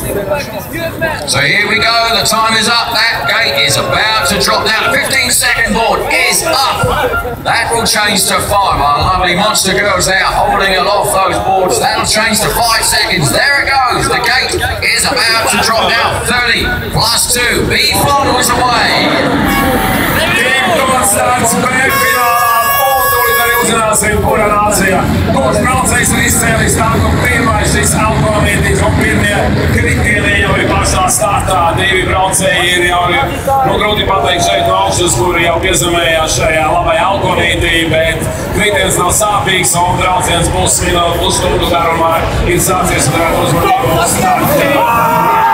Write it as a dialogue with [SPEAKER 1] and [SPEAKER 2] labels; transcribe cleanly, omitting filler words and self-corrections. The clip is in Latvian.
[SPEAKER 1] So here we go, the time is up, that gate is about to drop down. 15-second board is up. That will change to 5. Our lovely monster girls there holding aloft those boards. That'll change to 5 seconds. There it goes, the gate is about to drop down. 30 plus 2, B-finals away.
[SPEAKER 2] Uzināsim, kura nācija. Kurš braucējs ir izcēlis tādu pirmais šis autonomētīs un pirmie kritieni jau ir pašā startā. Divi braucēji ir jau, grūti pateikt šeit no augšas, kuri jau piezemējās šajā labajā alkonītī, bet kritiens nav sāpīgs un brauciens pusstundu garumā ir sācies un varētu uzmanību uz startī.